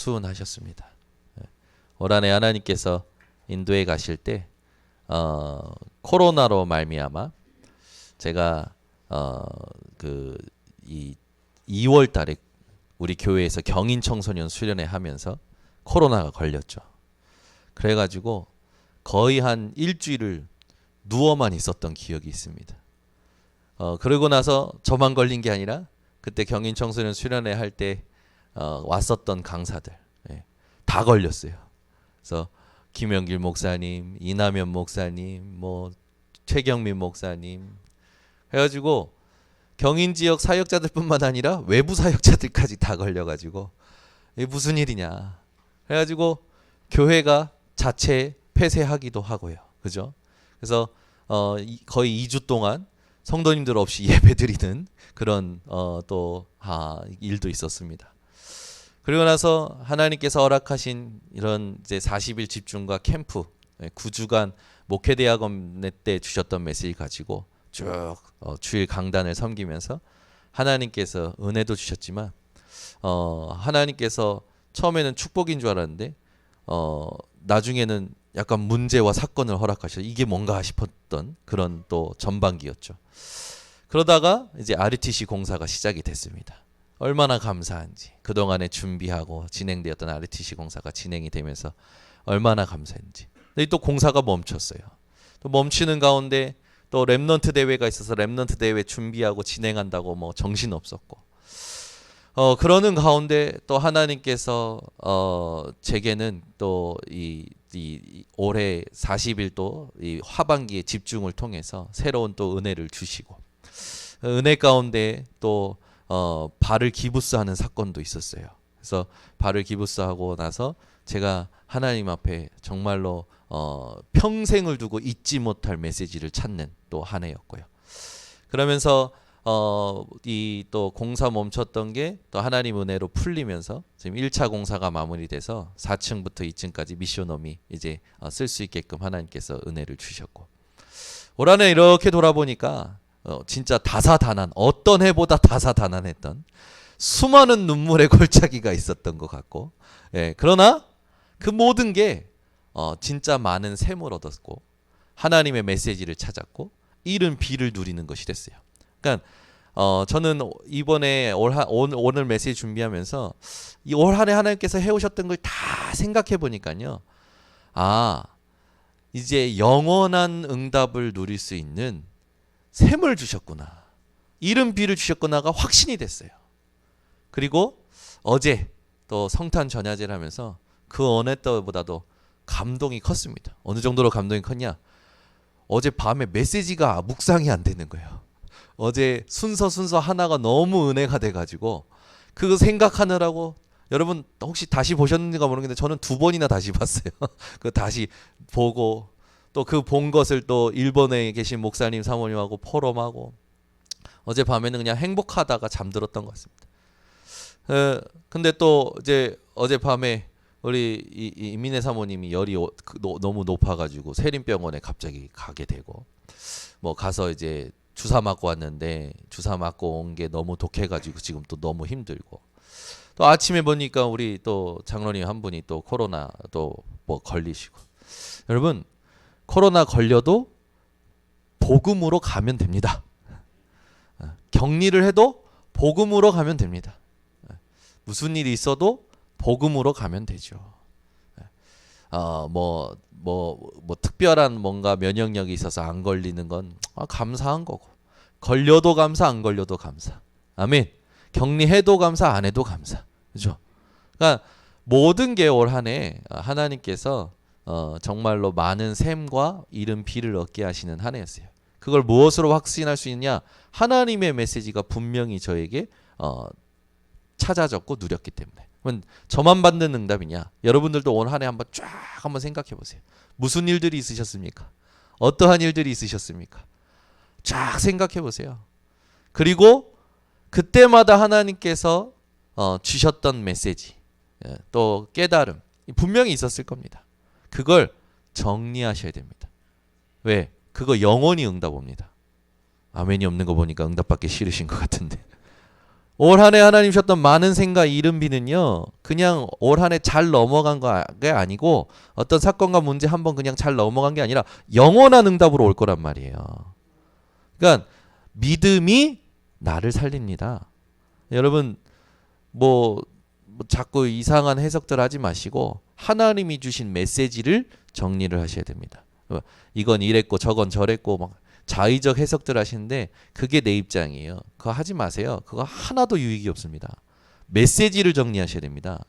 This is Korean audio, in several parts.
수운하셨습니다. 올 한해 하나님께서 인도에 가실 때 코로나로 말미암아 제가 이 2월 달에 우리 교회에서 경인 청소년 수련회 하면서 코로나가 걸렸죠. 그래가지고 거의 한 일주일을 누워만 있었던 기억이 있습니다. 그러고 나서 저만 걸린 게 아니라 그때 경인 청소년 수련회 할 때 왔었던 강사들 다 걸렸어요. 그래서 김영길 목사님, 이남현 목사님, 뭐 최경민 목사님 해가지고 경인 지역 사역자들뿐만 아니라 외부 사역자들까지 다 걸려가지고 이게 무슨 일이냐. 그래가지고 교회가 자체 폐쇄하기도 하고요. 그죠? 그래서 거의 2주 동안 성도님들 없이 예배드리는 그런 일도 있었습니다. 그리고 나서 하나님께서 허락하신 이런 이제 40일 집중과 캠프 9주간 목회대학원 때 주셨던 메시지 가지고 쭉 주일 강단을 섬기면서 하나님께서 은혜도 주셨지만 하나님께서 처음에는 축복인 줄 알았는데 나중에는 약간 문제와 사건을 허락하셔서 이게 뭔가 싶었던 그런 또 전반기였죠. 그러다가 이제 RTC 공사가 시작이 됐습니다. 얼마나 감사한지 그동안에 준비하고 진행되었던 RTC 공사가 진행이 되면서 얼마나 감사한지. 근데 또 공사가 멈췄어요. 또 멈추는 가운데 또 렘넌트 대회가 있어서 렘넌트 대회 준비하고 진행한다고 뭐 정신 없었고 그러는 가운데 또 하나님께서 제게는 또 이 올해 40일 또 이 하반기의 집중을 통해서 새로운 또 은혜를 주시고 은혜 가운데 또 발을 기부스하는 사건도 있었어요. 그래서 발을 기부스하고 나서 제가 하나님 앞에 정말로 평생을 두고 잊지 못할 메시지를 찾는 또 한 해였고요. 그러면서 이 또 공사 멈췄던 게 또 하나님 은혜로 풀리면서 지금 1차 공사가 마무리돼서 4층부터 2층까지 미션홈이 이제 쓸 수 있게끔 하나님께서 은혜를 주셨고 올 한해 이렇게 돌아보니까 진짜 다사다난 어떤 해보다 다사다난했던 수많은 눈물의 골짜기가 있었던 것 같고 그러나 그 모든 게 진짜 많은 샘을 얻었고 하나님의 메시지를 찾았고 이른 비를 누리는 것이 됐어요. 그러니까 저는 이번에 오늘 메시지 준비하면서 이 올 한해 하나님께서 해오셨던 걸 다 생각해 보니까요. 이제 영원한 응답을 누릴 수 있는 샘을 주셨구나. 이른 비를 주셨구나가 확신이 됐어요. 그리고 어제 또 성탄 전야제를 하면서 그 어느 때보다도 감동이 컸습니다. 어느 정도로 감동이 컸냐? 어제 밤에 메시지가 묵상이 안 되는 거예요. 어제 순서 하나가 너무 은혜가 돼가지고 그거 생각하느라고 여러분 혹시 다시 보셨는지가 모르겠는데 저는 2번이나 다시 봤어요. 그 다시 보고 또 그 본 것을 또 일본에 계신 목사님 사모님하고 포럼하고 어제 밤에는 그냥 행복하다가 잠들었던 것 같습니다. 근데 또 이제 어제 밤에 우리 이민혜 사모님이 열이 너무 높아가지고 세림병원에 갑자기 가게 되고 뭐 가서 이제 주사 맞고 왔는데 주사 맞고 온 게 너무 독해가지고 지금 또 너무 힘들고 또 아침에 보니까 우리 또 장로님 한 분이 또 코로나 또 뭐 걸리시고 여러분 코로나 걸려도 복음으로 가면 됩니다. 격리를 해도 복음으로 가면 됩니다. 무슨 일이 있어도 복음으로 가면 되죠. 뭐 특별한 뭔가 면역력이 있어서 안 걸리는 건 감사한 거고 걸려도 감사 안 걸려도 감사. 아멘. 격리해도 감사 안 해도 감사. 그죠? 그러니까 모든 게 올 한해 하나님께서 정말로 많은 샘과 이른 비를 얻게 하시는 한 해였어요. 그걸 무엇으로 확신할 수 있냐? 하나님의 메시지가 분명히 저에게 찾아졌고 누렸기 때문에. 그럼 저만 받는 응답이냐? 여러분들도 올 한해 한번 쫙 한번 생각해 보세요. 무슨 일들이 있으셨습니까? 어떠한 일들이 있으셨습니까? 쫙 생각해 보세요. 그리고 그때마다 하나님께서 주셨던 메시지, 또 깨달음 분명히 있었을 겁니다. 그걸 정리하셔야 됩니다. 왜? 그거 영원히 응답 옵니다. 아멘이 없는 거 보니까 응답받기 싫으신 것 같은데 올 한 해 하나님 주셨던 많은 생과 이른 비는요, 그냥 올 한 해 잘 넘어간 게 아니고 어떤 사건과 문제 한번 그냥 잘 넘어간 게 아니라 영원한 응답으로 올 거란 말이에요. 그러니까 믿음이 나를 살립니다. 여러분 뭐 자꾸 이상한 해석들 하지 마시고 하나님이 주신 메시지를 정리를 하셔야 됩니다. 이건 이랬고 저건 저랬고 막 자의적 해석들 하시는데 그게 내 입장이에요. 그거 하지 마세요. 그거 하나도 유익이 없습니다. 메시지를 정리하셔야 됩니다.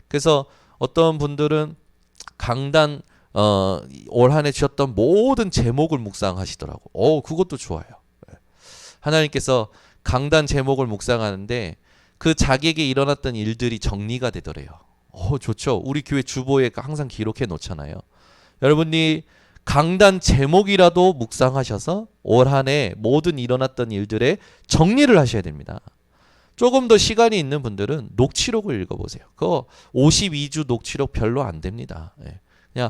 그래서 어떤 분들은 강단 올 한 해 주셨던 모든 제목을 묵상하시더라고. 그것도 좋아요. 하나님께서 강단 제목을 묵상하는데 그 자기에게 일어났던 일들이 정리가 되더래요. 좋죠. 우리 교회 주보에 항상 기록해 놓잖아요. 여러분이 강단 제목이라도 묵상하셔서 올 한 해 모든 일어났던 일들의 정리를 하셔야 됩니다. 조금 더 시간이 있는 분들은 녹취록을 읽어보세요. 그거 52주 녹취록 별로 안 됩니다. 그냥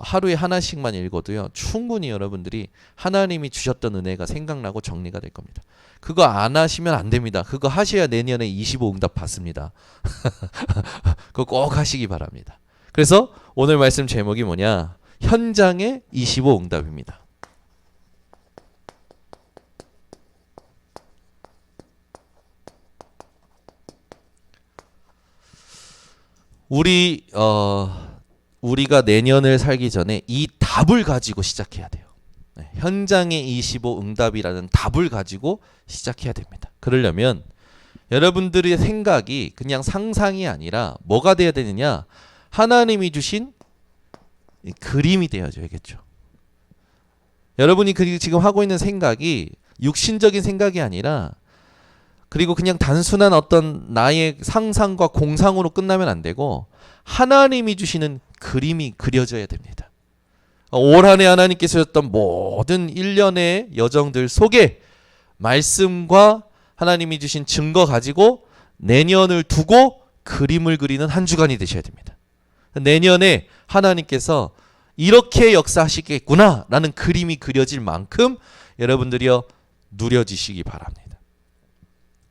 하루에 하나씩만 읽어도요, 충분히 여러분들이 하나님이 주셨던 은혜가 생각나고 정리가 될 겁니다. 그거 안 하시면 안 됩니다. 그거 하셔야 내년에 25 응답 받습니다. 그거 꼭 하시기 바랍니다. 그래서 오늘 말씀 제목이 뭐냐? 현장의 25 응답입니다. 우리가 내년을 살기 전에 이 답을 가지고 시작해야 돼요. 현장의 25 응답이라는 답을 가지고 시작해야 됩니다. 그러려면 여러분들의 생각이 그냥 상상이 아니라 뭐가 돼야 되느냐? 하나님이 주신 그림이 되어줘야겠죠. 여러분이 지금 하고 있는 생각이 육신적인 생각이 아니라, 그리고 그냥 단순한 어떤 나의 상상과 공상으로 끝나면 안 되고 하나님이 주시는 그림이 그려져야 됩니다. 올 한 해 하나님께서 주셨던 모든 일련의 여정들 속에 말씀과 하나님이 주신 증거 가지고 내년을 두고 그림을 그리는 한 주간이 되셔야 됩니다. 내년에 하나님께서 이렇게 역사하시겠구나 라는 그림이 그려질 만큼 여러분들이요 누려지시기 바랍니다.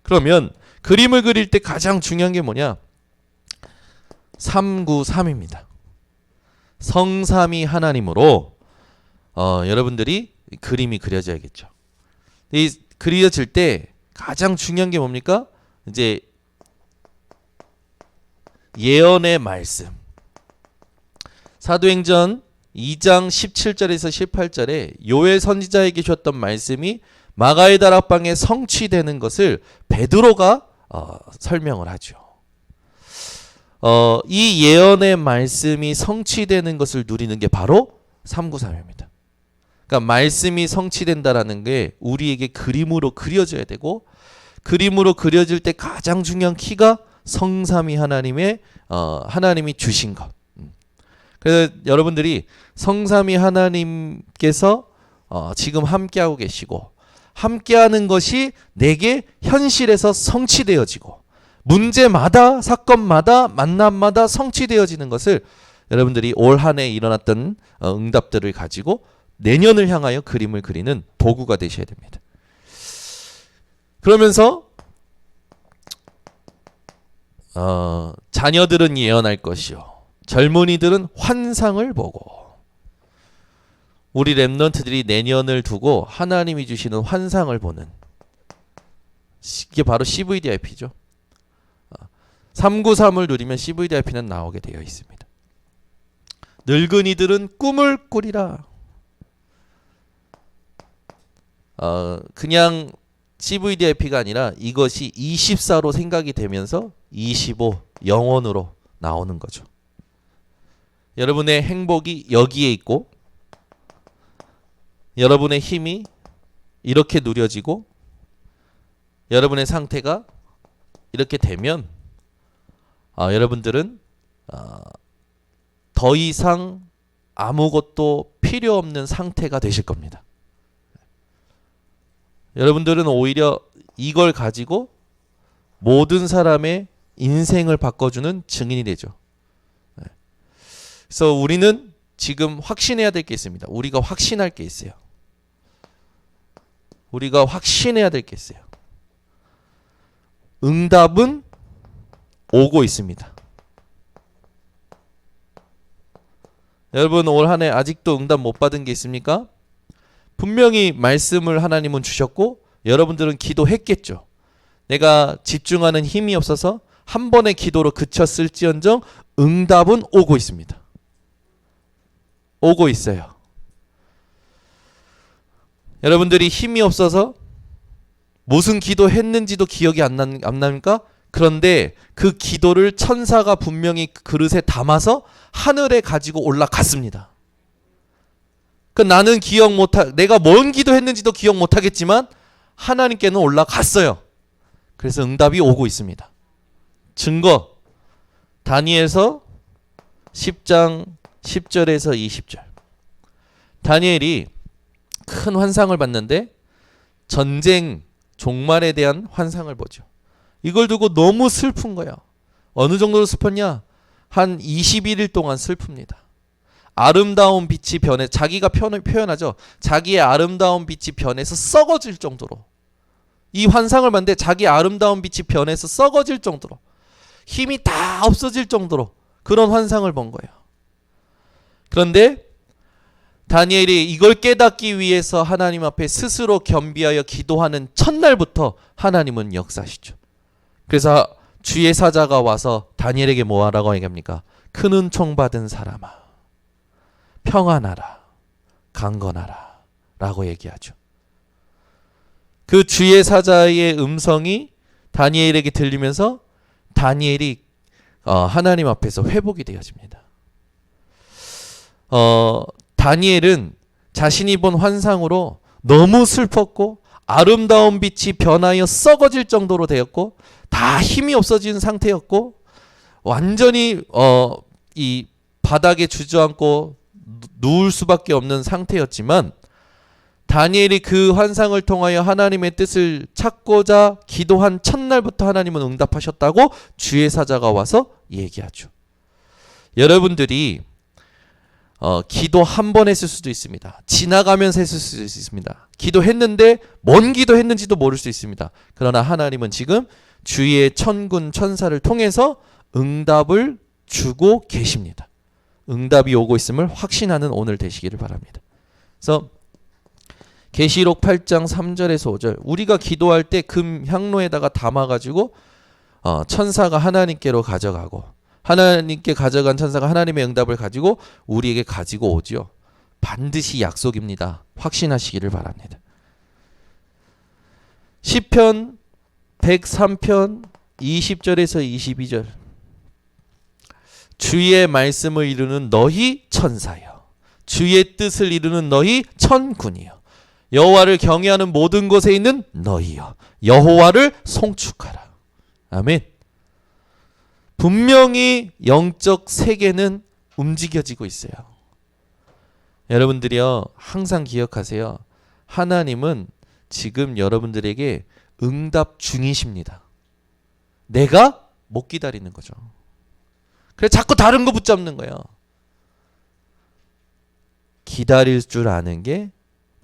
그러면 그림을 그릴 때 가장 중요한 게 뭐냐? 393입니다. 성삼위 하나님으로 여러분들이 그림이 그려져야겠죠. 이 그려질 때 가장 중요한 게 뭡니까? 이제 예언의 말씀. 사도행전 2장 17절에서 18절에 요엘 선지자에게 주었던 말씀이 마가의 다락방에 성취되는 것을 베드로가 설명을 하죠. 이 예언의 말씀이 성취되는 것을 누리는 게 바로 393입니다. 그러니까 말씀이 성취된다라는 게 우리에게 그림으로 그려져야 되고, 그림으로 그려질 때 가장 중요한 키가 성삼위 하나님의 하나님이 주신 것. 그래서 여러분들이 성삼위 하나님께서 지금 함께하고 계시고 함께하는 것이 내게 현실에서 성취되어지고 문제마다 사건마다 만남마다 성취되어지는 것을 여러분들이 올 한 해 일어났던 응답들을 가지고 내년을 향하여 그림을 그리는 도구가 되셔야 됩니다. 그러면서 자녀들은 예언할 것이요 젊은이들은 환상을 보고, 우리 렘넌트들이 내년을 두고 하나님이 주시는 환상을 보는, 이게 바로 CVDIP죠. 393을 누리면 CVDIP는 나오게 되어 있습니다. 늙은이들은 꿈을 꾸리라. 그냥 CVDIP가 아니라 이것이 24로 생각이 되면서 25 영원으로 나오는 거죠. 여러분의 행복이 여기에 있고 여러분의 힘이 이렇게 누려지고 여러분의 상태가 이렇게 되면 여러분들은 더 이상 아무것도 필요 없는 상태가 되실 겁니다. 여러분들은 오히려 이걸 가지고 모든 사람의 인생을 바꿔주는 증인이 되죠. 그래서 우리는 지금 확신해야 될 게 있습니다. 우리가 확신할 게 있어요. 우리가 확신해야 될 게 있어요. 응답은 오고 있습니다. 여러분 올 한 해 아직도 응답 못 받은 게 있습니까? 분명히 말씀을 하나님은 주셨고 여러분들은 기도했겠죠. 내가 집중하는 힘이 없어서 한 번의 기도로 그쳤을지언정 응답은 오고 있습니다. 오고 있어요. 여러분들이 힘이 없어서 무슨 기도했는지도 기억이 안 납니까? 그런데 그 기도를 천사가 분명히 그릇에 담아서 하늘에 가지고 올라갔습니다. 그 나는 내가 뭔 기도했는지도 기억 못하겠지만 하나님께는 올라갔어요. 그래서 응답이 오고 있습니다. 증거 다니엘서 10장 10절에서 20절. 다니엘이 큰 환상을 봤는데 전쟁 종말에 대한 환상을 보죠. 이걸 두고 너무 슬픈 거야. 어느 정도로 슬펐냐? 한 21일 동안 슬픕니다. 아름다운 빛이 변해 자기가 표현하죠. 자기의 아름다운 빛이 변해서 썩어질 정도로 이 환상을 봤는데 자기 아름다운 빛이 변해서 썩어질 정도로 힘이 다 없어질 정도로 그런 환상을 본 거예요. 그런데 다니엘이 이걸 깨닫기 위해서 하나님 앞에 스스로 겸비하여 기도하는 첫날부터 하나님은 역사하시죠. 그래서 주의 사자가 와서 다니엘에게 뭐하라고 얘기합니까? 큰 은총 받은 사람아 평안하라 강건하라 라고 얘기하죠. 그 주의 사자의 음성이 다니엘에게 들리면서 다니엘이 하나님 앞에서 회복이 되어집니다. 다니엘은 자신이 본 환상으로 너무 슬펐고 아름다운 빛이 변하여 썩어질 정도로 되었고 다 힘이 없어진 상태였고 완전히 이 바닥에 주저앉고 누울 수밖에 없는 상태였지만 다니엘이 그 환상을 통하여 하나님의 뜻을 찾고자 기도한 첫날부터 하나님은 응답하셨다고 주의 사자가 와서 얘기하죠. 여러분들이 기도 한 번 했을 수도 있습니다. 지나가면서 했을 수도 있습니다. 기도했는데 뭔 기도했는지도 모를 수 있습니다. 그러나 하나님은 지금 주의 천군 천사를 통해서 응답을 주고 계십니다. 응답이 오고 있음을 확신하는 오늘 되시기를 바랍니다. 그래서 계시록 8장 3절에서 5절 우리가 기도할 때 금 향로에다가 담아가지고 천사가 하나님께로 가져가고 하나님께 가져간 천사가 하나님의 응답을 가지고 우리에게 가지고 오지요. 반드시 약속입니다. 확신하시기를 바랍니다. 시편 103편 20절에서 22절 주의 말씀을 이루는 너희 천사여 주의 뜻을 이루는 너희 천군이여 여호와를 경외하는 모든 곳에 있는 너희여 여호와를 송축하라. 아멘. 분명히 영적 세계는 움직여지고 있어요. 여러분들이요 항상 기억하세요. 하나님은 지금 여러분들에게 응답 중이십니다. 내가 못 기다리는 거죠. 그래서 자꾸 다른 거 붙잡는 거예요. 기다릴 줄 아는 게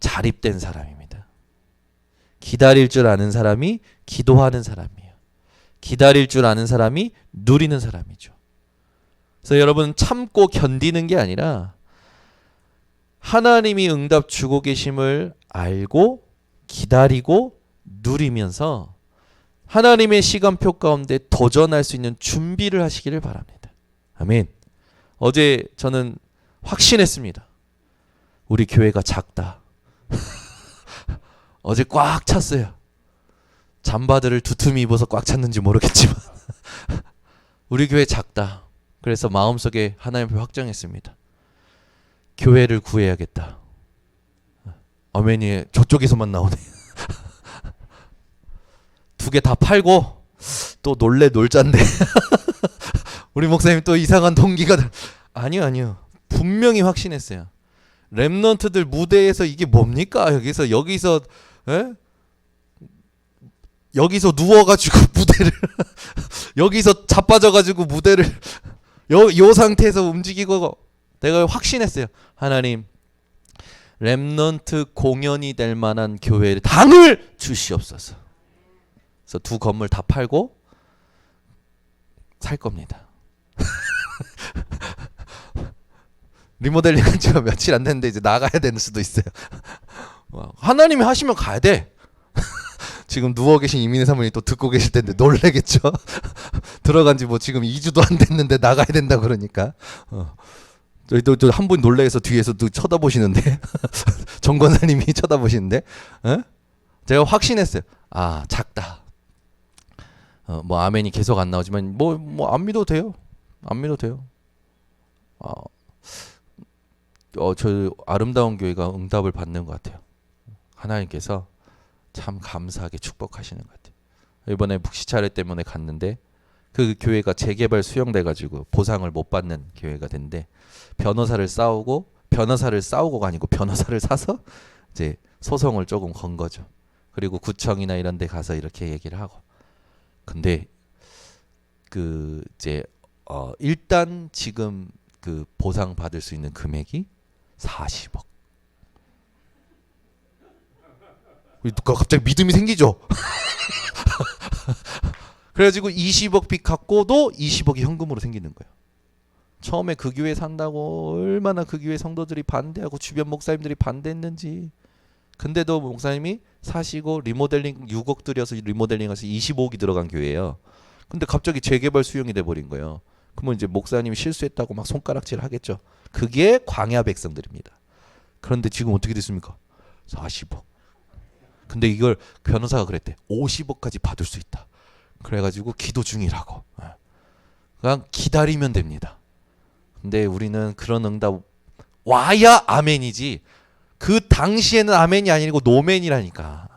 자립된 사람입니다. 기다릴 줄 아는 사람이 기도하는 사람이에요. 기다릴 줄 아는 사람이 누리는 사람이죠. 그래서 여러분 참고 견디는 게 아니라 하나님이 응답 주고 계심을 알고 기다리고 누리면서 하나님의 시간표 가운데 도전할 수 있는 준비를 하시기를 바랍니다. 아멘. 어제 저는 확신했습니다. 우리 교회가 작다. 어제 꽉 찼어요. 잠바들을 두툼이 입어서 꽉 찼는지 모르겠지만 우리 교회 작다. 그래서 마음속에 하나님 앞에 확정했습니다. 교회를 구해야겠다. 아멘이 저쪽에서만 나오네. 두 개 다 팔고 또 놀잔데 우리 목사님 또 이상한 동기가 아니요. 분명히 확신했어요. 렘넌트들 무대에서 이게 뭡니까? 여기서 누워가지고 무대를 여기서 자빠져가지고 무대를 요 상태에서 움직이고 내가 확신했어요. 하나님 렘넌트 공연이 될 만한 교회를 당을 주시옵소서. 그래서 두 건물 다 팔고 살 겁니다. 리모델링한 지가 며칠 안 됐는데 이제 나가야 되는 수도 있어요. 하나님이 하시면 가야 돼. 지금 누워 계신 이민희 사모님이 또 듣고 계실 텐데 놀래겠죠. 들어간 지 뭐 지금 2주도 안 됐는데 나가야 된다 그러니까. 저희도 한 분 놀래서 뒤에서 또 쳐다보시는데 정 권사님이 쳐다보시는데 제가 확신했어요. 아 작다. 뭐 아멘이 계속 안 나오지만 뭐 안 믿어도 돼요. 안 믿어도 돼요. 저 아름다운 교회가 응답을 받는 것 같아요. 하나님께서 참 감사하게 축복하시는 것 같아요. 이번에 묵시 차례 때문에 갔는데 그 교회가 재개발 수용돼가지고 보상을 못 받는 교회가 됐는데 변호사를 싸우고가 아니고 변호사를 사서 이제 소송을 조금 건 거죠. 그리고 구청이나 이런 데 가서 이렇게 얘기를 하고. 근데 그 이제 일단 지금 그 보상 받을 수 있는 금액이 40억. 갑자기 믿음이 생기죠. 그래가지고 20억 빚 갖고도 20억이 현금으로 생기는 거예요. 처음에 그 교회 산다고 얼마나 그 교회 성도들이 반대하고 주변 목사님들이 반대했는지. 근데도 목사님이 사시고 리모델링 6억 들여서 리모델링해서 25억이 들어간 교회예요. 근데 갑자기 재개발 수용이 돼버린 거예요. 그러면 이제 목사님이 실수했다고 막 손가락질 하겠죠. 그게 광야 백성들입니다. 그런데 지금 어떻게 됐습니까? 40억. 근데 이걸 변호사가 그랬대. 50억까지 받을 수 있다. 그래가지고 기도 중이라고. 그냥 기다리면 됩니다. 근데 우리는 그런 응답 와야 아멘이지. 그 당시에는 아멘이 아니고 노멘이라니까.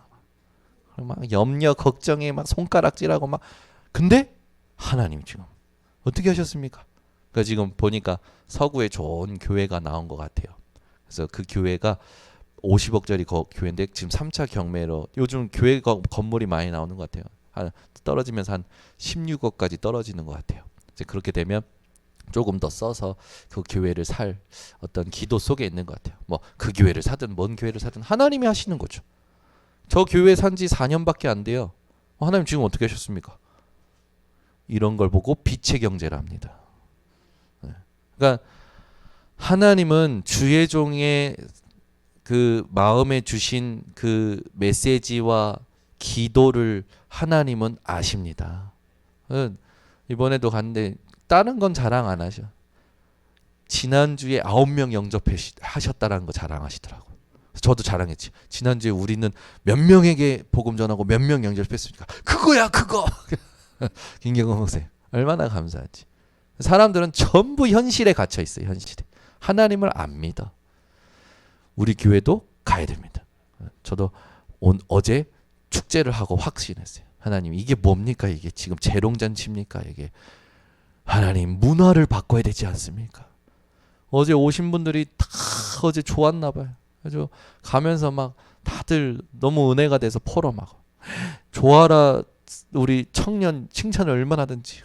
막 염려 걱정에 막 손가락질하고 막. 근데 하나님 지금 어떻게 하셨습니까? 그러니까 지금 보니까 서구에 좋은 교회가 나온 것 같아요. 그래서 그 교회가 50억짜리 교회인데 지금 3차 경매로 요즘 교회 건물이 많이 나오는 것 같아요. 떨어지면서 한 16억까지 떨어지는 것 같아요. 이제 그렇게 되면 조금 더 써서 그 교회를 살 어떤 기도 속에 있는 것 같아요. 뭐 그 교회를 사든 뭔 교회를 사든 하나님이 하시는 거죠. 저 교회 산지 4년밖에 안 돼요. 하나님 지금 어떻게 하셨습니까? 이런 걸 보고 빛의 경제를 합니다. 그러니까 하나님은 주의 종의 그 마음에 주신 그 메시지와 기도를 하나님은 아십니다. 이번에도 갔는데 다른 건 자랑 안 하셔. 지난주에 9명 영접하셨다라는 거 자랑하시더라고요. 저도 자랑했지. 지난주에 우리는 몇 명에게 복음 전하고 몇 명 영접했습니까? 그거야 그거. 김경호 목사님 얼마나 감사하지. 사람들은 전부 현실에 갇혀 있어요. 현실에. 하나님을 안 믿어. 우리 교회도 가야 됩니다. 저도 어제 축제를 하고 확신했어요. 하나님 이게 뭡니까? 이게 지금 재롱잔치입니까? 이게 하나님 문화를 바꿔야 되지 않습니까? 어제 오신 분들이 다 어제 좋았나 봐요. 그래서 가면서 막 다들 너무 은혜가 돼서 포러 막 좋아라 우리 청년 칭찬을 얼마나 하든지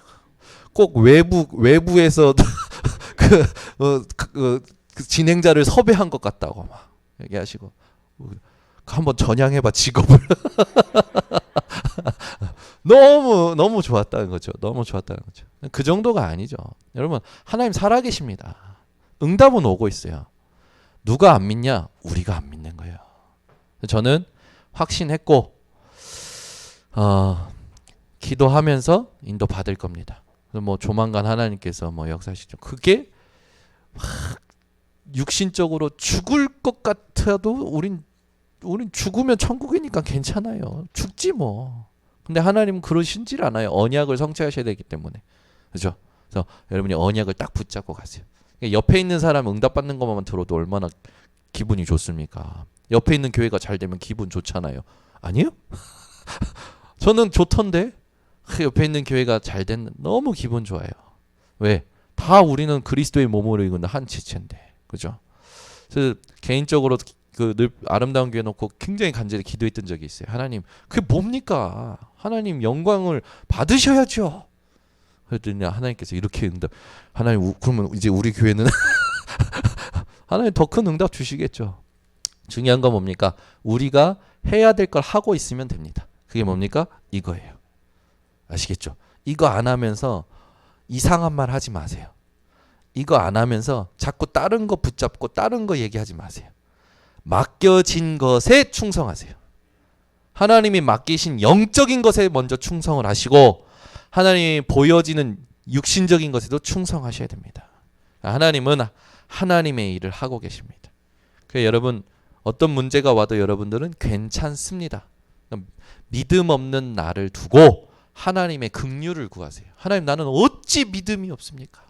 꼭 외부에서 그 진행자를 섭외한 것 같다고 막 얘기하시고 한번 전향해봐 직업을. 너무 좋았다는 거죠. 너무 좋았다는 거죠. 그 정도가 아니죠. 여러분 하나님 살아계십니다. 응답은 오고 있어요. 누가 안 믿냐? 우리가 안 믿는 거예요. 저는 확신했고 기도하면서 인도 받을 겁니다. 뭐 조만간 하나님께서 뭐 역사하시죠. 그게 막 육신적으로 죽을 것 같아도 우린 죽으면 천국이니까 괜찮아요. 죽지 뭐. 근데 하나님은 그러신질 않아요. 언약을 성취하셔야 되기 때문에. 그렇죠? 그래서 여러분이 언약을 딱 붙잡고 가세요. 옆에 있는 사람 응답받는 것만 들어도 얼마나 기분이 좋습니까? 옆에 있는 교회가 잘 되면 기분 좋잖아요. 아니요? 저는 좋던데. 옆에 있는 교회가 잘 되는 너무 기분 좋아요. 왜? 다 우리는 그리스도의 몸으로 이루는 한 지체인데. 그죠? 그래서 개인적으로 늘 아름다운 교회 놓고 굉장히 간절히 기도했던 적이 있어요. 하나님, 그게 뭡니까? 하나님 영광을 받으셔야죠. 그랬더니 하나님께서 이렇게 응답. 하나님, 그러면 이제 우리 교회는 하나님 더 큰 응답 주시겠죠. 중요한 건 뭡니까? 우리가 해야 될 걸 하고 있으면 됩니다. 그게 뭡니까? 이거예요. 아시겠죠? 이거 안 하면서 이상한 말 하지 마세요. 이거 안 하면서 자꾸 다른 거 붙잡고 다른 거 얘기하지 마세요. 맡겨진 것에 충성하세요. 하나님이 맡기신 영적인 것에 먼저 충성을 하시고 하나님이 보여지는 육신적인 것에도 충성하셔야 됩니다. 하나님은 하나님의 일을 하고 계십니다. 그래서 여러분 어떤 문제가 와도 여러분들은 괜찮습니다. 믿음 없는 나를 두고 하나님의 긍휼을 구하세요. 하나님 나는 어찌 믿음이 없습니까?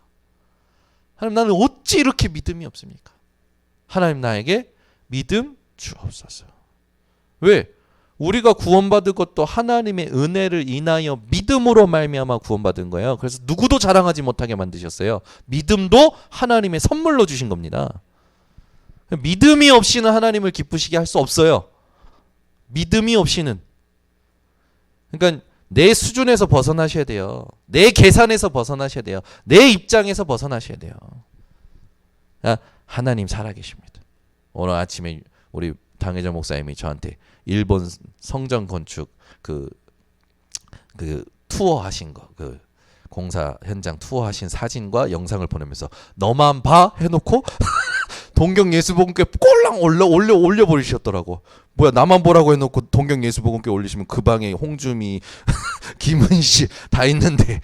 하나님 나는 어찌 이렇게 믿음이 없습니까? 하나님 나에게 믿음 주옵소서. 왜? 우리가 구원받은 것도 하나님의 은혜를 인하여 믿음으로 말미암아 구원받은 거예요. 그래서 누구도 자랑하지 못하게 만드셨어요. 믿음도 하나님의 선물로 주신 겁니다. 믿음이 없이는 하나님을 기쁘시게 할 수 없어요. 믿음이 없이는. 그러니까 내 수준에서 벗어나셔야 돼요. 내 계산에서 벗어나셔야 돼요. 내 입장에서 벗어나셔야 돼요. 하나님 살아계십니다. 오늘 아침에 우리 당회장 목사님이 저한테 일본 성전 건축 그 투어 하신 거, 그 공사 현장 투어 하신 사진과 영상을 보내면서 너만 봐 해놓고 동경예수복음교회 꼴랑 올려버리셨더라고. 뭐야 나만 보라고 해놓고 동경예수복음교회 올리시면 그 방에 홍주미, 김은씨 다 있는데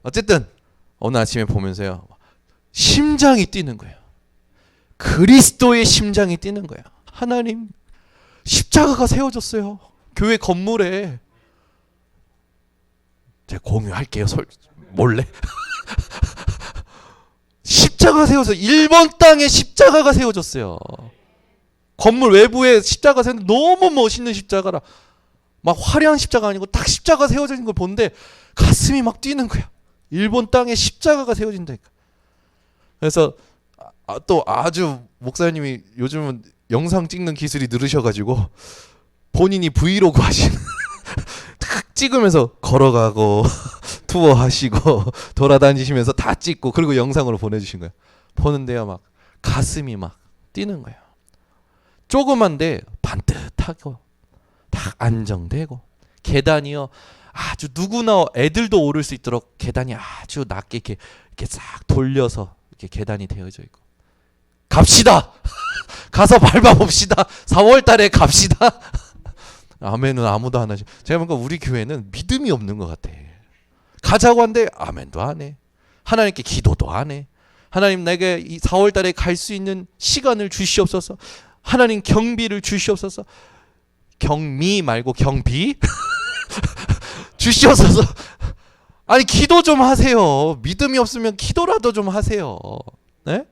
어쨌든 오늘 아침에 보면서요 심장이 뛰는 거예요. 그리스도의 심장이 뛰는 거예요. 하나님 십자가가 세워졌어요. 교회 건물에. 제가 공유할게요. 몰래. 십자가 세워서 일본 땅에 십자가가 세워졌어요. 건물 외부에 십자가 세웠는데 너무 멋있는 십자가라. 막 화려한 십자가 아니고 딱 십자가 세워져 있는 걸 보는데 가슴이 막 뛰는 거야. 일본 땅에 십자가가 세워진다니까. 그래서 또 아주 목사님이 요즘은 영상 찍는 기술이 늘으셔가지고 본인이 브이로그 하시는 탁 찍으면서 걸어가고 투어하시고 돌아다니시면서 다 찍고 그리고 영상으로 보내주신 거예요. 보는데요 막 가슴이 막 뛰는 거예요. 조그만데 반듯하고 딱 안정되고 계단이요 아주 누구나 애들도 오를 수 있도록 계단이 아주 낮게 이렇게 싹 돌려서 이렇게 계단이 되어져 있고 갑시다. 가서 밟아봅시다. 4월 달에 갑시다. 아멘은 아무도 안 하죠. 제가 보니까 우리 교회는 믿음이 없는 것 같아. 가자고 한데 아멘도 안 해. 하나님께 기도도 안 해. 하나님 내게 이 4월 달에 갈 수 있는 시간을 주시옵소서. 하나님 경비를 주시옵소서. 경미 말고 경비 주시옵소서. 아니 기도 좀 하세요. 믿음이 없으면 기도라도 좀 하세요. 네?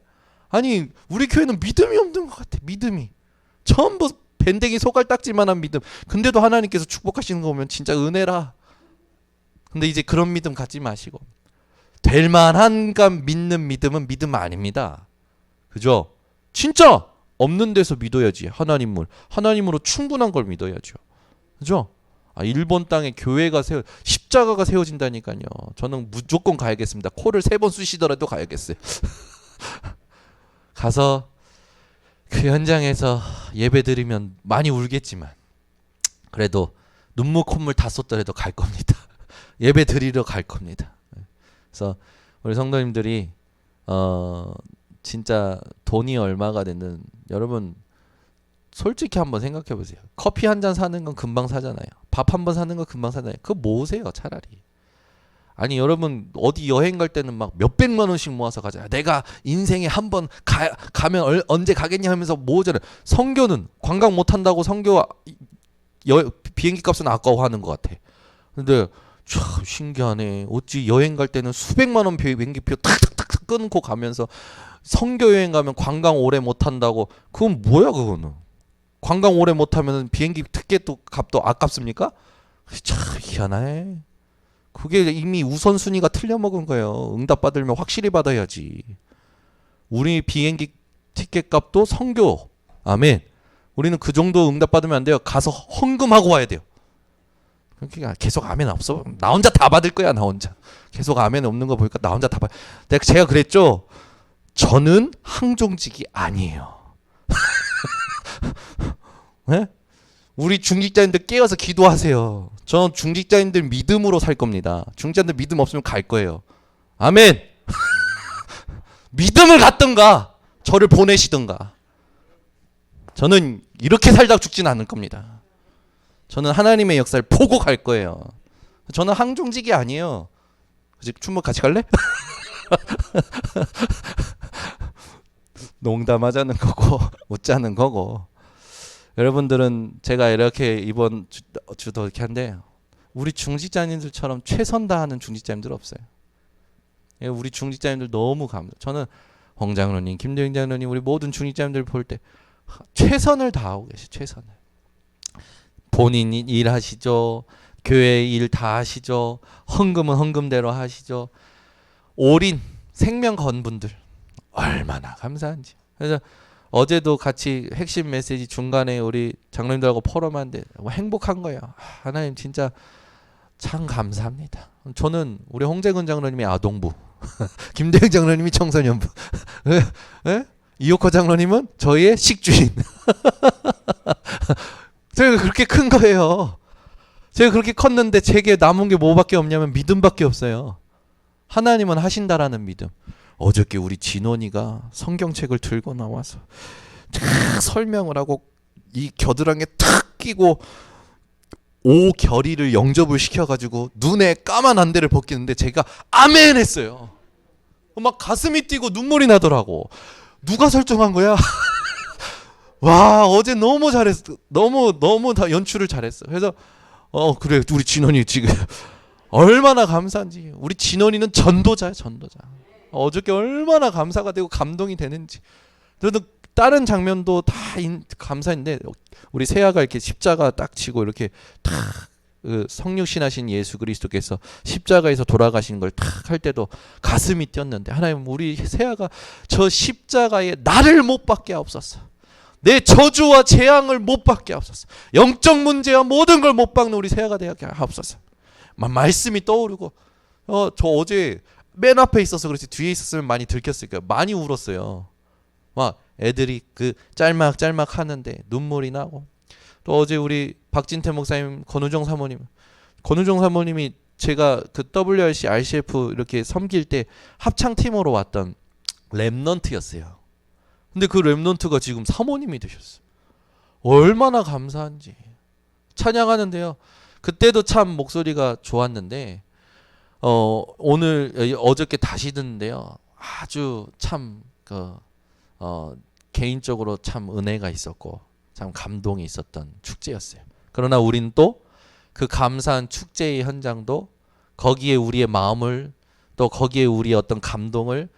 아니 우리 교회는 믿음이 없는 것 같아. 믿음이 전부 밴댕이 소갈딱지만한 믿음. 근데도 하나님께서 축복하시는 거 보면 진짜 은혜라. 근데 이제 그런 믿음 갖지 마시고 될 만한가 믿는 믿음은 믿음 아닙니다. 그죠? 진짜 없는 데서 믿어야지. 하나님으로 충분한 걸 믿어야죠. 그죠? 일본 땅에 교회가 십자가가 세워진다니까요. 저는 무조건 가야겠습니다. 코를 3번 쑤시더라도 가야겠어요. 가서 그 현장에서 예배 드리면 많이 울겠지만 그래도 눈물 콧물 다 쏟더라도 갈 겁니다. 예배 드리러 갈 겁니다. 그래서 우리 성도님들이 진짜 돈이 얼마가 되는 여러분 솔직히 한번 생각해 보세요. 커피 한 잔 사는 건 금방 사잖아요. 밥 한 번 사는 건 금방 사잖아요. 그거 모으세요 차라리. 아니 여러분 어디 여행 갈 때는 막 몇백만 원씩 모아서 가잖아요. 내가 인생에 한 번 가면 언제 가겠냐 하면서 모으잖아요. 선교는 관광 못 한다고 선교 비행기 값은 아까워하는 것 같아. 근데 참 신기하네. 어찌 여행 갈 때는 수백만 원 비행기표 탁탁탁 끊고 가면서 선교 여행 가면 관광 오래 못 한다고. 그건 뭐야 그거는. 관광 오래 못 하면 비행기 티켓도 값도 아깝습니까? 참 희한해. 그게 이미 우선순위가 틀려먹은 거예요. 응답 받으면 확실히 받아야지. 우리 비행기 티켓 값도 선교. 아멘. 우리는 그 정도 응답 받으면 안 돼요. 가서 헌금하고 와야 돼요. 그러니까 계속 아멘 없어. 나 혼자 다 받을 거야. 나 혼자. 계속 아멘 없는 거 보니까 나 혼자 다 받. 제가 그랬죠. 저는 항종직이 아니에요. 네? 우리 중직자님들 깨어서 기도하세요. 저는 중직자님들 믿음으로 살 겁니다. 중직자님들 믿음 없으면 갈 거예요. 아멘. 믿음을 갖든가 저를 보내시든가. 저는 이렇게 살다 죽지는 않을 겁니다. 저는 하나님의 역사를 보고 갈 거예요. 저는 항종직이 아니에요. 춘목 같이 갈래? 농담하자는 거고 웃자는 거고. 여러분들은 제가 이렇게 이번 주도 이렇게 한데 우리 중직자님들처럼 최선 다하는 중직자님들 없어요. 우리 중직자님들 너무 감사. 저는 홍 장로님, 김대영 장로님, 우리 모든 중직자님들 볼 때 최선을 다하고 계세요. 최선을. 본인 일 하시죠. 교회 일 다 하시죠. 헌금은 헌금대로 하시죠. 올인 생명 건 분들 얼마나 감사한지. 그래서 어제도 같이 핵심 메시지 중간에 우리 장로님들하고 포럼하는데 행복한 거예요. 하나님 진짜 참 감사합니다. 저는 우리 홍재근 장로님이 아동부, 김대영 장로님이 청소년부, 이효커 장로님은 저희의 식주인. 제가 그렇게 큰 거예요. 제가 그렇게 컸는데 제게 남은 게 뭐밖에 없냐면 믿음밖에 없어요. 하나님은 하신다라는 믿음. 어저께 우리 진원이가 성경책을 들고 나와서 탁 설명을 하고 이 겨드랑이에 탁 끼고 오결의를 영접을 시켜가지고 눈에 까만 안대를 벗기는데 제가 아멘 했어요. 막 가슴이 뛰고 눈물이 나더라고. 누가 설정한 거야? 와, 어제 너무 잘했어. 너무 다 연출을 잘했어. 그래서 그래, 우리 진원이 지금 얼마나 감사한지. 우리 진원이는 전도자야, 전도자. 어저께 얼마나 감사가 되고 감동이 되는지. 그래도 다른 장면도 다 감사인데 우리 세아가 이렇게 십자가 딱 치고 이렇게 탁 성육신하신 예수 그리스도께서 십자가에서 돌아가신 걸 탁 할 때도 가슴이 뛰었는데 하나님 우리 세아가 저 십자가에 나를 못 받게 하옵소서. 내 저주와 재앙을 못 받게 하옵소서. 영적 문제와 모든 걸 못 받는 우리 세아가 되게 하옵소서. 말씀이 떠오르고 저 어제 맨 앞에 있어서 그렇지 뒤에 있었으면 많이 들켰을 거예요. 많이 울었어요. 막 애들이 그 짤막 하는데 눈물이 나고. 또 어제 우리 박진태 목사님, 권우정 사모님이 제가 그 WRC, RCF 이렇게 섬길 때 합창팀으로 왔던 랩넌트였어요. 근데 그 랩넌트가 지금 사모님이 되셨어요. 얼마나 감사한지. 찬양하는데요. 그때도 참 목소리가 좋았는데 오늘 어저께 다시 듣는데요. 아주 참 개인적으로 참 은혜가 있었고 참 감동이 있었던 축제였어요. 그러나 우린 또 그 감사한 축제의 현장도 거기에 우리의 마음을 또 거기에 우리의 어떤 감동을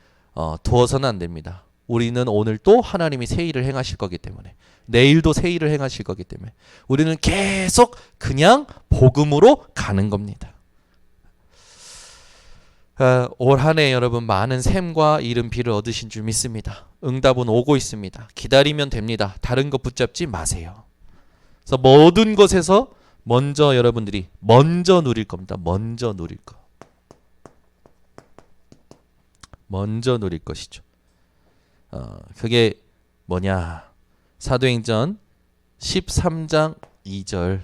두어서는 안 됩니다. 우리는 오늘 또 하나님이 새 일을 행하실 거기 때문에 내일도 새 일을 행하실 거기 때문에 우리는 계속 그냥 복음으로 가는 겁니다. 올 한 해 여러분 많은 샘과 이른 비를 얻으신 줄 믿습니다. 응답은 오고 있습니다. 기다리면 됩니다. 다른 것 붙잡지 마세요. 그래서 모든 것에서 먼저 여러분들이 먼저 누릴 겁니다. 먼저 누릴 거. 먼저 누릴 것이죠. 그게 뭐냐? 사도행전 13장 2절.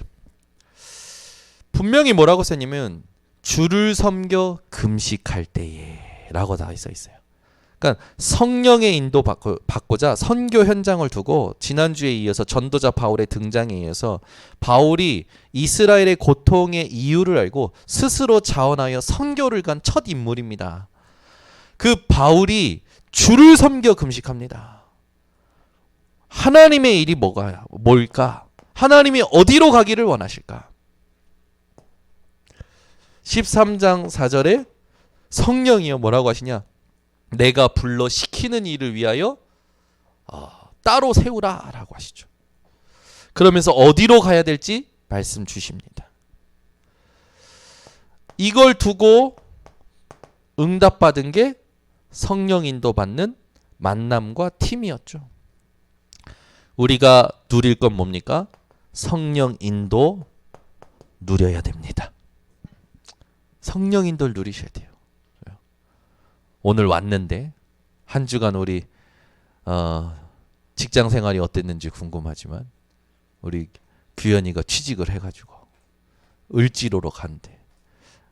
분명히 뭐라고 썼냐면 주를 섬겨 금식할 때에 라고 다 써 있어요. 그러니까 성령의 인도 받고자 선교 현장을 두고 지난주에 이어서 전도자 바울의 등장에 이어서 바울이 이스라엘의 고통의 이유를 알고 스스로 자원하여 선교를 간 첫 인물입니다. 그 바울이 주를 섬겨 금식합니다. 하나님의 일이 뭘까? 하나님이 어디로 가기를 원하실까? 13장 4절에 성령이여 뭐라고 하시냐? 내가 불러 시키는 일을 위하여 따로 세우라 라고 하시죠. 그러면서 어디로 가야 될지 말씀 주십니다. 이걸 두고 응답받은 게 성령 인도 받는 만남과 팀이었죠. 우리가 누릴 건 뭡니까? 성령 인도 누려야 됩니다. 성령 인도를 누리셔야 돼요. 오늘 왔는데 한 주간 우리 직장 생활이 어땠는지 궁금하지만 우리 규현이가 취직을 해가지고 을지로로 간대.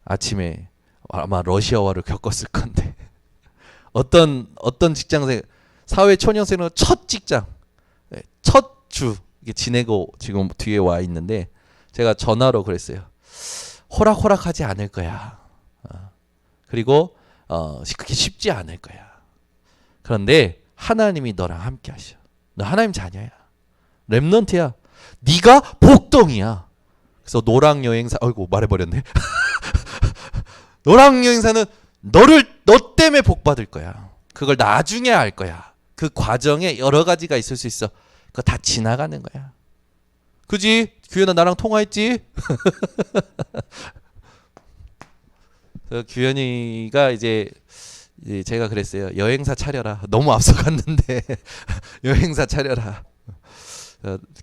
아침에 아마 러시아화를 겪었을 건데 어떤 직장생 사회 초년생은 첫 직장 첫 주 지내고 지금 뒤에 와 있는데 제가 전화로 그랬어요. 호락호락하지 않을 거야. 그리고 그렇게 쉽지 않을 거야. 그런데 하나님이 너랑 함께 하셔. 너 하나님 자녀야. 렘넌트야. 네가 복덩이야. 그래서 노랑 여행사 아이고 말해버렸네. 노랑 여행사는 너 때문에 복 받을 거야. 그걸 나중에 알 거야. 그 과정에 여러 가지가 있을 수 있어. 그거 다 지나가는 거야. 그지? 규현아 나랑 통화했지? 규현이가 이제 제가 그랬어요. 여행사 차려라. 너무 앞서갔는데 여행사 차려라.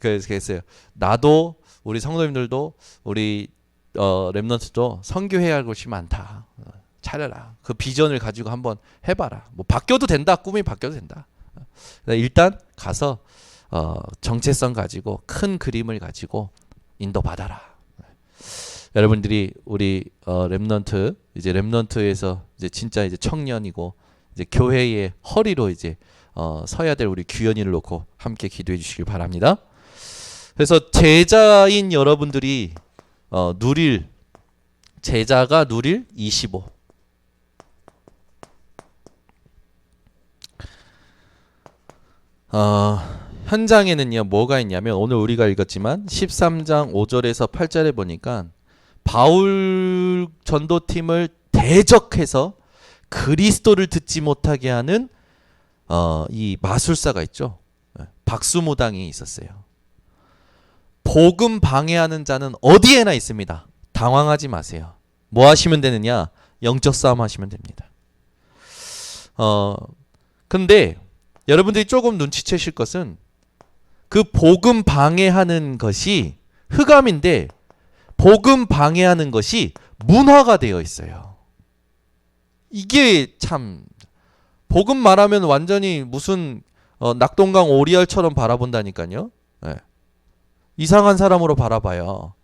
그래서 그랬어요. 나도 우리 성도님들도 우리 렘넌트도 선교해야 할 곳이 많다. 차려라. 그 비전을 가지고 한번 해봐라. 뭐 바뀌어도 된다. 꿈이 바뀌어도 된다. 일단 가서 정체성 가지고 큰 그림을 가지고 인도받아라. 여러분들이 우리 렘넌트 이제 렘넌트에서 이제 진짜 이제 청년이고 이제 교회의 허리로 이제 서야 될 우리 규현이를 놓고 함께 기도해 주시길 바랍니다. 그래서 제자인 여러분들이 제자가 누릴 25. 현장에는요 뭐가 있냐면 오늘 우리가 읽었지만 13장 5절에서 8절에 보니까 바울 전도팀을 대적해서 그리스도를 듣지 못하게 하는 이 마술사가 있죠. 박수무당이 있었어요. 복음 방해하는 자는 어디에나 있습니다. 당황하지 마세요. 뭐 하시면 되느냐? 영적 싸움 하시면 됩니다. 근데 여러분들이 조금 눈치채실 것은 그 복음 방해하는 것이 흑암인데 복음 방해하는 것이 문화가 되어 있어요. 이게 참 복음 말하면 완전히 무슨 낙동강 오리알처럼 바라본다니까요. 네. 이상한 사람으로 바라봐요.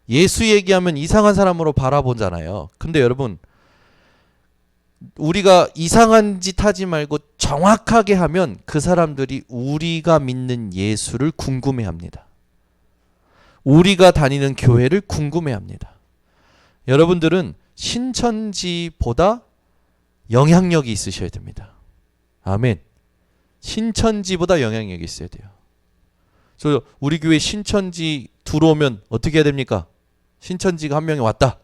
예수 얘기하면 이상한 사람으로 바라보잖아요. 근데 여러분 우리가 이상한 짓 하지 말고 정확하게 하면 그 사람들이 우리가 믿는 예수를 궁금해합니다. 우리가 다니는 교회를 궁금해합니다. 여러분들은 신천지보다 영향력이 있으셔야 됩니다. 아멘. 신천지보다 영향력이 있어야 돼요. 그래서 우리 교회 신천지 들어오면 어떻게 해야 됩니까? 신천지가 한 명이 왔다.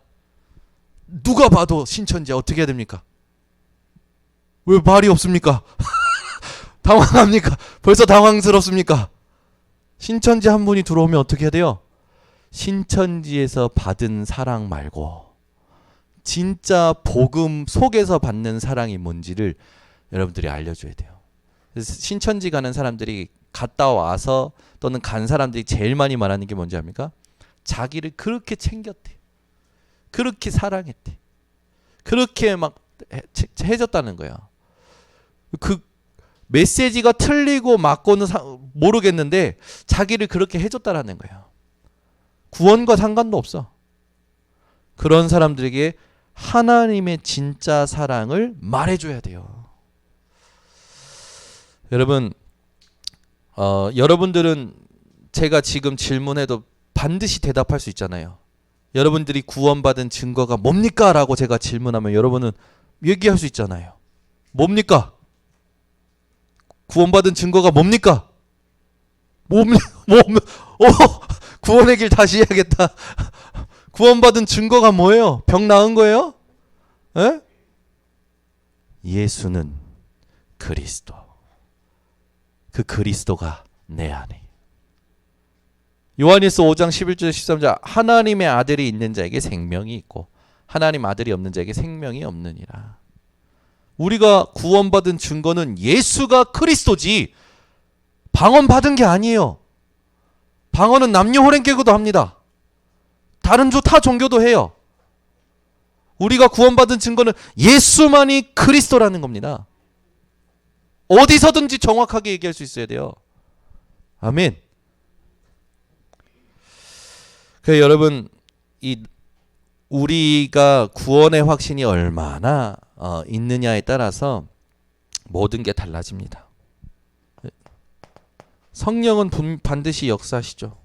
누가 봐도 신천지야. 어떻게 해야 됩니까? 왜 말이 없습니까? 당황합니까? 벌써 당황스럽습니까? 신천지 한 분이 들어오면 어떻게 해야 돼요? 신천지에서 받은 사랑 말고 진짜 복음 속에서 받는 사랑이 뭔지를 여러분들이 알려줘야 돼요. 그래서 신천지 가는 사람들이 갔다 와서 또는 간 사람들이 제일 많이 말하는 게 뭔지 압니까? 자기를 그렇게 챙겼대. 그렇게 사랑했대. 그렇게 막 해줬다는 거야. 그 메시지가 틀리고 맞고는 모르겠는데 자기를 그렇게 해줬다라는 거예요. 구원과 상관도 없어. 그런 사람들에게 하나님의 진짜 사랑을 말해줘야 돼요. 여러분, 여러분들은 제가 지금 질문해도 반드시 대답할 수 있잖아요. 여러분들이 구원받은 증거가 뭡니까? 라고 제가 질문하면 여러분은 얘기할 수 있잖아요. 뭡니까? 구원받은 증거가 뭡니까? 구원의 길 다시 해야겠다. 구원받은 증거가 뭐예요? 병 나은 거예요? 에? 예수는 그리스도. 그 그리스도가 내 안에. 요한일서 5장 11절 13절 하나님의 아들이 있는 자에게 생명이 있고 하나님 아들이 없는 자에게 생명이 없느니라. 우리가 구원받은 증거는 예수가 그리스도지 방언 받은 게 아니에요. 방언은 남녀 호랭개그도 합니다. 다른 타 종교도 해요. 우리가 구원받은 증거는 예수만이 그리스도라는 겁니다. 어디서든지 정확하게 얘기할 수 있어야 돼요. 아멘. 그 여러분 이 우리가 구원의 확신이 얼마나 있느냐에 따라서 모든 게 달라집니다. 성령은 반드시 역사하시죠.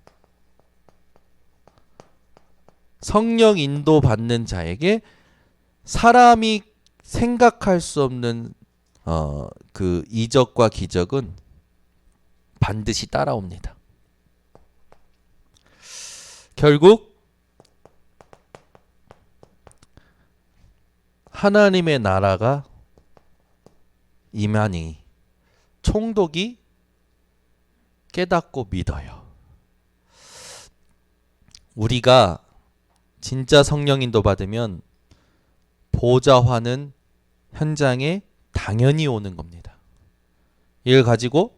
성령 인도 받는 자에게 사람이 생각할 수 없는 그 이적과 기적은 반드시 따라옵니다. 결국 하나님의 나라가 임하니 총독이 깨닫고 믿어요. 우리가 진짜 성령 인도 받으면 보좌화는 현장에 당연히 오는 겁니다. 이걸 가지고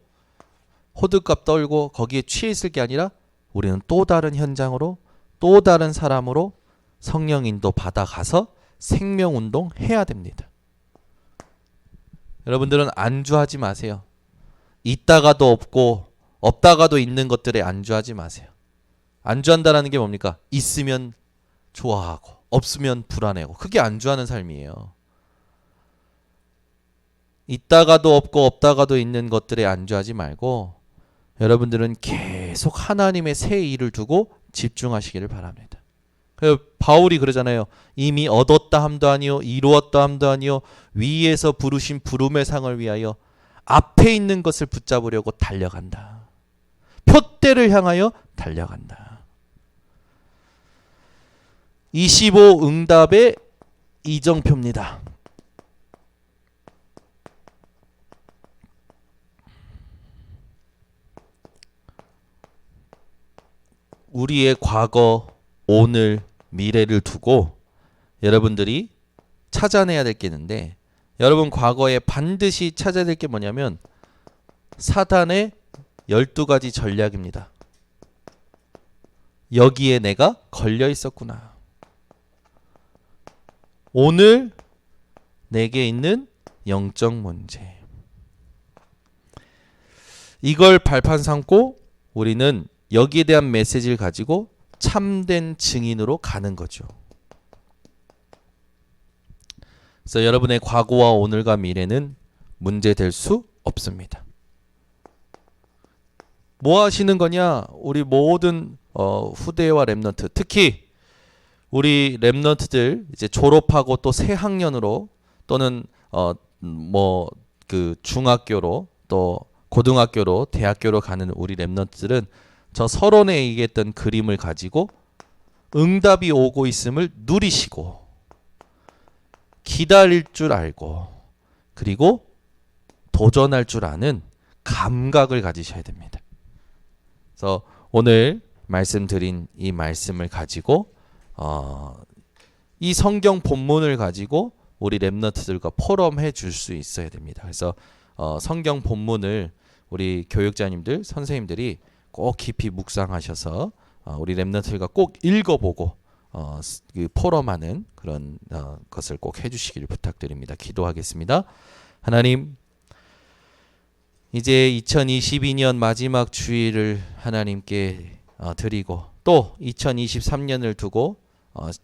호들갑 떨고 거기에 취해 있을 게 아니라 우리는 또 다른 현장으로 또 다른 사람으로 성령 인도 받아가서 생명운동 해야 됩니다. 여러분들은 안주하지 마세요. 있다가도 없고 없다가도 있는 것들에 안주하지 마세요. 안주한다라는 게 뭡니까? 있으면 좋아하고 없으면 불안해하고, 그게 안주하는 삶이에요. 있다가도 없고 없다가도 있는 것들에 안주하지 말고 여러분들은 계속 하나님의 새 일을 두고 집중하시기를 바랍니다. 그래서 바울이 그러잖아요. 이미 얻었다 함도 아니요 이루었다 함도 아니요 위에서 부르신 부름의 상을 위하여 앞에 있는 것을 붙잡으려고 달려간다. 표대를 향하여 달려간다. 25 응답의 이정표입니다. 우리의 과거, 오늘, 미래를 두고 여러분들이 찾아내야 될 게 있는데, 여러분 과거에 반드시 찾아야 될 게 뭐냐면 사단의 12가지 전략입니다. 여기에 내가 걸려 있었구나. 오늘 내게 있는 영적 문제. 이걸 발판 삼고 우리는 여기에 대한 메시지를 가지고 참된 증인으로 가는 거죠. 그래서 여러분의 과거와 오늘과 미래는 문제될 수 없습니다. 뭐 하시는 거냐? 우리 모든 후대와 렘넌트, 특히 우리 렘넌트들 이제 졸업하고 또 새 학년으로 또는 뭐 그 중학교로 또 고등학교로 대학교로 가는 우리 렘넌트들은 저 서론에 얘기했던 그림을 가지고 응답이 오고 있음을 누리시고 기다릴 줄 알고 그리고 도전할 줄 아는 감각을 가지셔야 됩니다. 그래서 오늘 말씀드린 이 말씀을 가지고 이 성경 본문을 가지고 우리 렘넌트들과 포럼해 줄 수 있어야 됩니다. 그래서 성경 본문을 우리 교육자님들, 선생님들이 꼭 깊이 묵상하셔서 우리 렘넌트들과 꼭 읽어보고 그 포럼하는 그런 것을 꼭 해주시기를 부탁드립니다. 기도하겠습니다. 하나님, 이제 2022년 마지막 주일을 하나님께 드리고 또 2023년을 두고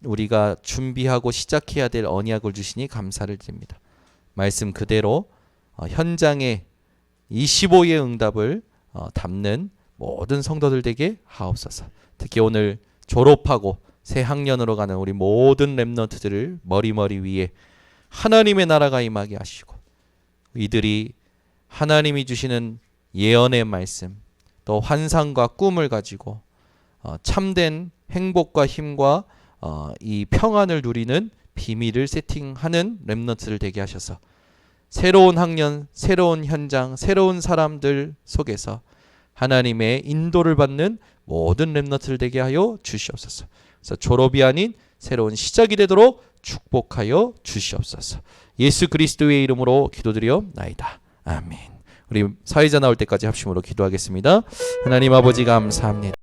우리가 준비하고 시작해야 될 언약을 주시니 감사를 드립니다. 말씀 그대로 현장에 25의 응답을 담는 모든 성도들 되게 하옵소서. 특히 오늘 졸업하고 새 학년으로 가는 우리 모든 렘넌트들을 머리 위에 하나님의 나라가 임하게 하시고 이들이 하나님이 주시는 예언의 말씀 또 환상과 꿈을 가지고 참된 행복과 힘과 이 평안을 누리는 비밀을 세팅하는 렘넌트를 되게 하셔서 새로운 학년, 새로운 현장, 새로운 사람들 속에서 하나님의 인도를 받는 모든 렘넌트를 되게 하여 주시옵소서. 그래서 졸업이 아닌 새로운 시작이 되도록 축복하여 주시옵소서. 예수 그리스도의 이름으로 기도드리옵나이다. 아멘. 우리 사회자 나올 때까지 합심으로 기도하겠습니다. 하나님 아버지 감사합니다.